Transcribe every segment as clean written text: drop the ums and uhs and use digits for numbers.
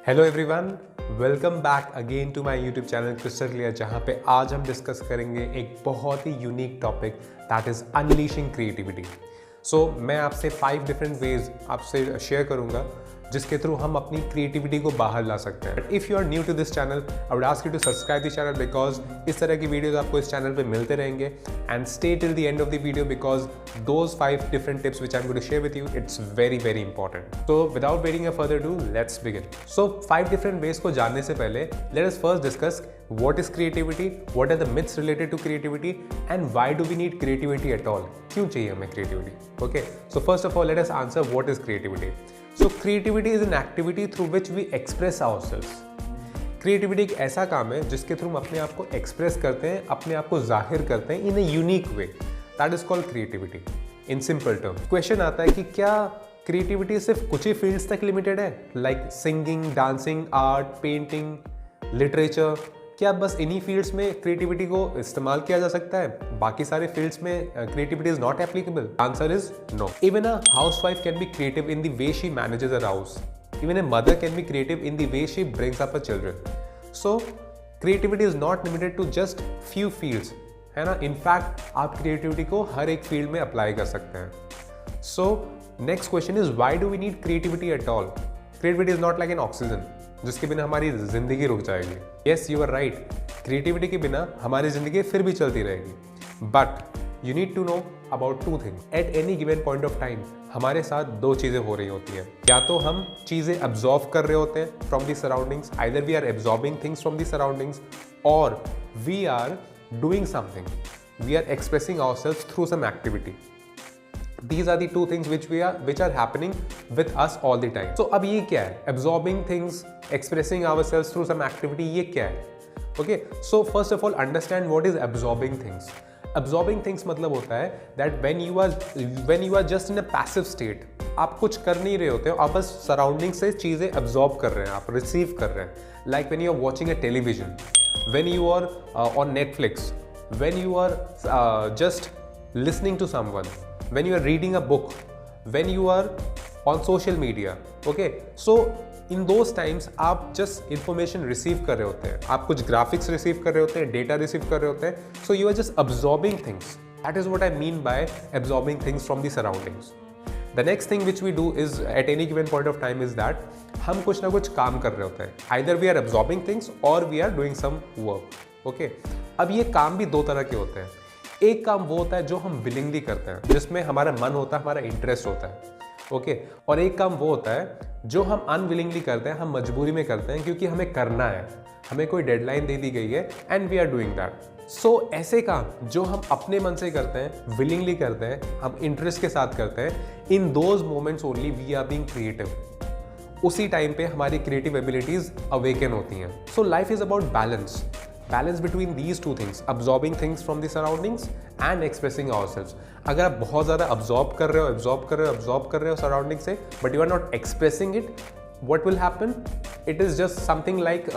Hello everyone, welcome back again to my YouTube channel crystal clear, जहाँ पे आज हम डिस्कस करेंगे एक बहुत ही unique topic that is unleashing creativity. So मैं आपसे 5 डिफरेंट वेज आपसे शेयर करूँगा जिसके थ्रू हम अपनी क्रिएटिविटी को बाहर ला सकते हैं। If you are new to this channel, I would ask you to subscribe this channel because इस तरह की वीडियोस आपको इस चैनल पे मिलते रहेंगे and stay till the end of the video because those 5 different tips which I am going to share with you, it's very very important. तो without waiting a further do, let's begin. So 5 different ways को जानने से पहले let us first discuss what is creativity, what are the myths related to creativity and why do we need creativity at all? क्यों चाहिए हमें creativity? Okay, so first of all let us answer what is creativity. So creativity is an activity through which we express ourselves. Creativity एक ऐसा काम है जिसके through हम अपने आप को एक्सप्रेस करते हैं, अपने आप को जाहिर करते हैं in a unique way. That is called creativity in simple terms. Question आता है कि क्या क्रिएटिविटी सिर्फ कुछ ही फील्ड्स तक लिमिटेड है, like singing, dancing, art, painting, literature? क्या बस इन्हीं फील्ड्स में क्रिएटिविटी को इस्तेमाल किया जा सकता है, बाकी सारे फील्ड्स में creativity is not applicable? Answer is no. Even a housewife can be creative in the way she manages her house. Even a mother can be creative in the way she brings up her children. So creativity is not limited to just few fields, है ना? In fact, आप creativity को हर एक field में apply कर सकते हैं. So next question is why do we need creativity at all? Creativity is not like an oxygen, जिसके बिना हमारी जिंदगी रुक जाएगी. Yes, you are right. Creativity के बिना हमारी जिंदगी फिर भी चलती रहेगी. But you need to know about 2 things. At any given point of time, हमारे साथ 2 चीज़ें हो रही होती हैं. या तो हम चीज़ें absorb कर रहे होते हैं from the surroundings, either we are absorbing things from the surroundings or we are doing something. We are expressing ourselves through some activity. These are the 2 things which are happening with us all the time. So अब ये क्या है? Absorbing things, expressing ourselves through some activity, ये क्या है? Okay, so first of all understand what is absorbing things. Absorbing things मतलब होता है that when you are just in a passive state, आप कुछ कर नहीं रहे होते हो, आप बस सराउंडिंग से चीज़ें absorb कर रहे हैं, आप रिसीव कर रहे हैं. Like when you are watching a television, when you are on Netflix, when you are just listening to someone, when you are reading a book, when you are on social media. Okay, so in those times आप just information receive कर रहे होते हैं, आप कुछ graphics receive कर रहे होते हैं, डेटा रिसीव कर रहे होते हैं. So you are just absorbing things. That is what I mean by absorbing things from the surroundings. The next thing which we do is at any given point of time is that हम कुछ ना कुछ काम कर रहे होते हैं. Either we are absorbing things और we are doing some work. Okay, अब ये काम भी 2 तरह के होते हैं. एक काम वो होता है जो हम विलिंगली करते हैं, जिसमें हमारा मन होता है, हमारा इंटरेस्ट होता है. ओके, और एक काम वो होता है जो हम अनविलिंगली करते हैं, हम मजबूरी में करते हैं क्योंकि हमें करना है, हमें कोई डेडलाइन दे दी गई है and we are doing that. So ऐसे काम जो हम अपने मन से करते हैं, विलिंगली करते हैं, हम इंटरेस्ट के साथ करते हैं, in those moments only we are being creative. उसी टाइम पे हमारी क्रिएटिव एबिलिटीज अवेकन होती हैं. So life is about balance between these 2 things, absorbing things from the surroundings and expressing ourselves. अगर आप बहुत ज़्यादा absorb कर रहे हो surrounding से, but you are not expressing it, what will happen? It is just something like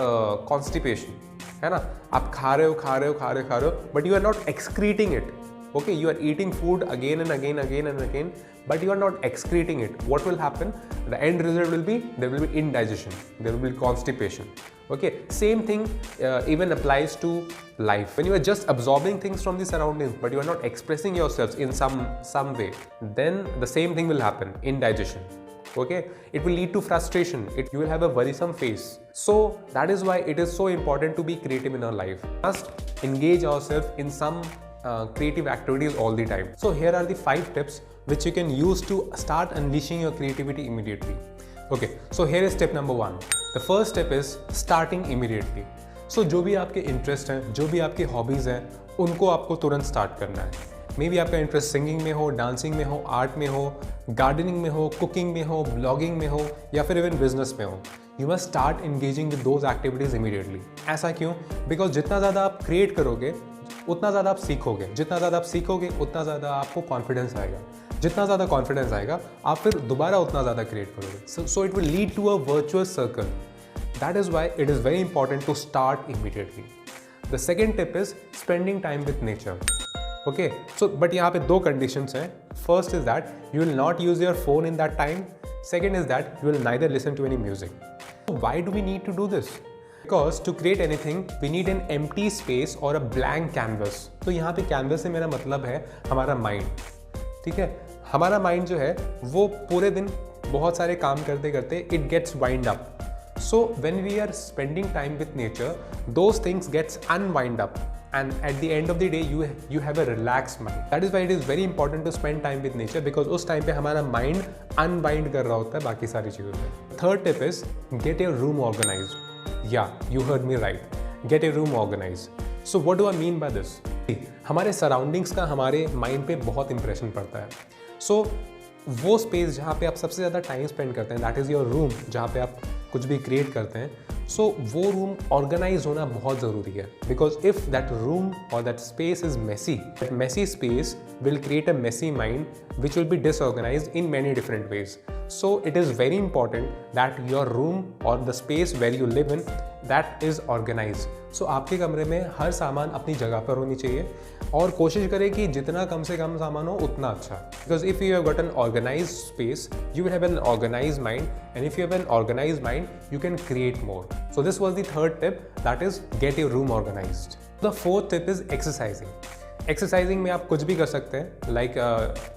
constipation, है ना? आप खा रहे हो, but you are not excreting it. Okay, you are eating food again and again, but you are not excreting it. What will happen? The end result will be there will be indigestion, there will be constipation. Okay, same thing even applies to life. When you are just absorbing things from the surroundings, but you are not expressing yourselves in some way, then the same thing will happen, indigestion. Okay, it will lead to frustration. You will have a worrisome face. So that is why it is so important to be creative in our life. Must engage ourselves in some creative activities all the time. So here are the 5 tips which you can use to start unleashing your creativity immediately. Okay, so here is tip number 1. The first step is starting immediately. So जो भी आपके interest हैं, जो भी आपके hobbies हैं, उनको आपको तुरंत स्टार्ट करना है. मे बी आपका इंटरेस्ट सिंगिंग में हो, डांसिंग में हो, आर्ट में हो, गार्डनिंग में हो, कुकिंग में हो, ब्लॉगिंग में हो या फिर इवन बिजनेस में हो. You must start engaging with those activities immediately. ऐसा क्यों? बिकॉज जितना ज़्यादा आप क्रिएट करोगे उतना ज़्यादा आप सीखोगे, जितना ज़्यादा आप सीखोगे उतना ज़्यादा आपको कॉन्फिडेंस आएगा, जितना ज़्यादा कॉन्फिडेंस आएगा आप फिर दोबारा उतना ज़्यादा क्रिएट करोगे. So it will lead to a virtuous circle. That is why it is very important to start immediately. The second tip is spending time with nature. Okay, so but यहाँ पे 2 conditions हैं. First is that you will not use your phone in that time. Second is that you will neither listen to any music. Why do we need to do this? Because to create anything we need an empty space or a blank canvas. तो यहाँ पे canvas से मेरा मतलब है हमारा mind, ठीक है? हमारा mind जो है वो पूरे दिन बहुत सारे काम करते करते it gets wind up. So when we are spending time with nature, those things gets unwind up, and at the end of the day you have a relaxed mind. That is why it is very important to spend time with nature, because उस time पे हमारा mind unwind कर रहा होता है बाकी सारी चीज़ों में. Third tip is get your room organized. Yeah, you heard me right. Get your room organized. So what do I mean by this? हमारे surroundings का हमारे mind पे बहुत impression पड़ता है. So वो स्पेस जहाँ पे आप सबसे ज़्यादा टाइम स्पेंड करते हैं, दैट इज़ योर रूम, जहाँ पे आप कुछ भी क्रिएट करते हैं. सो वो रूम ऑर्गेनाइज होना बहुत ज़रूरी है, बिकॉज इफ़ दैट रूम और that space is messy, that messy space will create a messy mind which will be disorganised in many different ways. So it is very important that your room और the space where you live in that is organise. So आपके कमरे में हर सामान अपनी जगह पर होनी चाहिए, और कोशिश करें कि जितना कम से कम सामान हो उतना अच्छा. Because if you have got an organize space you will have an organized mind, and if you have an organized mind you can create more. So this was the third tip, that is get your room organized. The fourth tip is exercising. Exercising में आप कुछ भी कर सकते हैं, like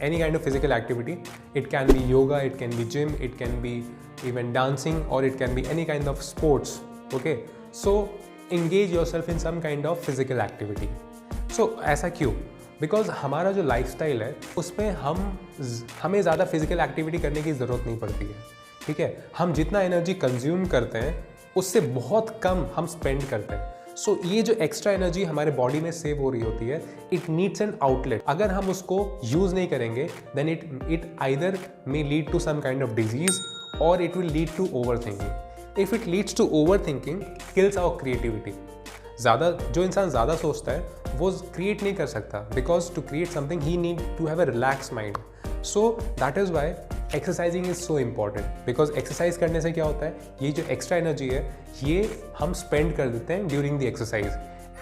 any kind of physical activity. It can be yoga, it can be gym, it can be even dancing, or it can be any kind of sports. Okay, so engage yourself in some kind of physical activity. So ऐसा क्यों? Because हमारा जो lifestyle है उसमें हमें ज़्यादा physical activity करने की ज़रूरत नहीं पड़ती है, ठीक है? हम जितना एनर्जी कंज्यूम करते हैं उससे बहुत कम हम स्पेंड करते हैं. सो ये जो एक्स्ट्रा एनर्जी हमारे बॉडी में सेव हो रही होती है, इट नीड्स एन आउटलेट. अगर हम उसको यूज़ नहीं करेंगे then it either may lead to some kind of disease और it will lead to over thinking. If it leads to over thinking kills our creativity. जो इंसान ज़्यादा सोचता है वो क्रिएट नहीं कर सकता, because to create something he need to have a relax mind. So that is why exercising is so important, because exercise करने से क्या होता है, ये जो एक्स्ट्रा एनर्जी है ये हम स्पेंड कर देते हैं during the exercise,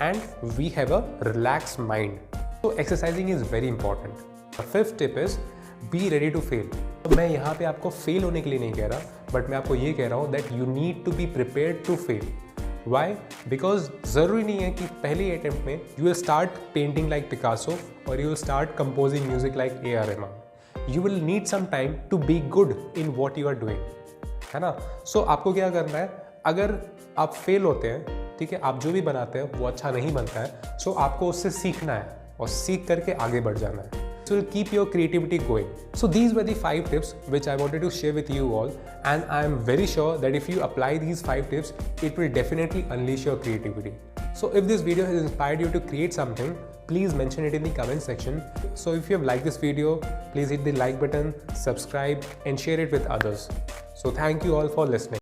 and we have a relax mind. So exercising is very important. The fifth tip is be ready to fail. मैं यहाँ पे आपको फेल होने के लिए नहीं कह रहा, बट मैं आपको ये कह रहा हूँ that you need to be prepared to fail. Why? Because ज़रूरी नहीं है कि पहले अटेम्प्ट में you will start painting like Picasso और you will start composing music like AR Rahman. You will need some time to be good in what you are doing, है ना? सो आपको क्या करना है, अगर आप फेल होते हैं, ठीक है, आप जो भी बनाते हैं वो अच्छा नहीं बनता है, सो आपको उससे सीखना है और सीख करके आगे बढ़ जाना है. So will keep your creativity going. So these were the 5 tips which I wanted to share with you all, and I am very sure that if you apply these 5 tips, it will definitely unleash your creativity. So if this video has inspired you to create something, please mention it in the comment section. So if you have liked this video, please hit the like button, subscribe and share it with others. So thank you all for listening.